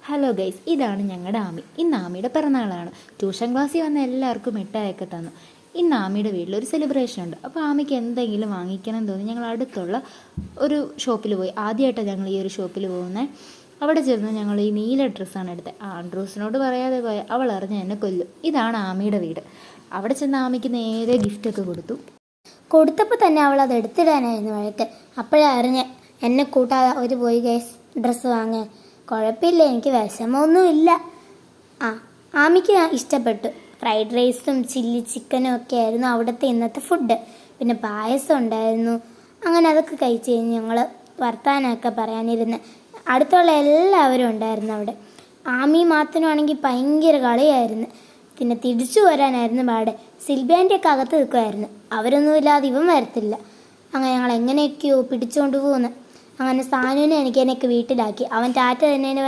Hello guys, ഇതാണ് ഞങ്ങളുടെ ആമി. ഇന്ന് ആമിയുടെ പിറന്നാളാണ്. ട്യൂഷൻ ക്ലാസ്സിൽ വന്ന എല്ലാവർക്കും മിഠായിയൊക്കെ തന്നു. ഇന്ന് ആമിയുടെ വീട്ടിലൊരു സെലിബ്രേഷൻ ഉണ്ട്. അപ്പോൾ ആമിക്ക് എന്തെങ്കിലും വാങ്ങിക്കണം തോന്നി ഞങ്ങൾ അടുത്തുള്ള ഒരു ഷോപ്പിൽ പോയി. ആദ്യമായിട്ടാണ് ഞങ്ങൾ ഈ ഒരു ഷോപ്പിൽ പോകുന്നത്. അവിടെ ചെന്ന് ഞങ്ങൾ ഈ നീല ഡ്രസ്സാണ് എടുത്തത്. ആൻഡ്രൂസിനോട് പറയാതെ പോയ അവൾ അറിഞ്ഞ് എന്നെ കൊല്ലും. ഇതാണ് ആമിയുടെ വീട്. അവിടെ ചെന്ന് ആമിക്ക് നേരെ ഗിഫ്റ്റൊക്കെ കൊടുത്തപ്പോൾ തന്നെ അവൾ അത് എടുത്തിടാനായിരുന്നു വഴക്ക്. അപ്പോഴാണ് അറിഞ്ഞ് എന്നെ കൂട്ടാതെ ഒരു പോയി ഗൈസ് ഡ്രസ്സ് വാങ്ങാൻ. കുഴപ്പമില്ല, എനിക്ക് വിഷമമൊന്നുമില്ല. ആമിക്ക് ഇഷ്ടപ്പെട്ടു. ഫ്രൈഡ് റൈസും ചില്ലി ചിക്കനും ഒക്കെ ആയിരുന്നു അവിടുത്തെ ഇന്നത്തെ ഫുഡ്. പിന്നെ പായസം ഉണ്ടായിരുന്നു. അങ്ങനെ അതൊക്കെ കഴിച്ച് കഴിഞ്ഞ് ഞങ്ങൾ വർത്താനമൊക്കെ പറയാനിരുന്ന് അടുത്തുള്ള എല്ലാവരും ഉണ്ടായിരുന്നു അവിടെ. ആമി മാത്രമാണെങ്കിൽ ഭയങ്കര കളിയായിരുന്നു. പിന്നെ തിരിച്ചു വരാനായിരുന്നു പാട്. സിൽബിയാൻ്റെയൊക്കെ അകത്ത് നിൽക്കുമായിരുന്നു. അവരൊന്നുമില്ലാതെ ഇവൻ വരത്തില്ല. അങ്ങനെ ഞങ്ങൾ എങ്ങനെയൊക്കെയോ പിടിച്ചുകൊണ്ട് പോകുന്നു. അങ്ങനെ സാനുവിനെ എനിക്ക് വീട്ടിലാക്കി. അവൻ ടാറ്റ തന്നതിന്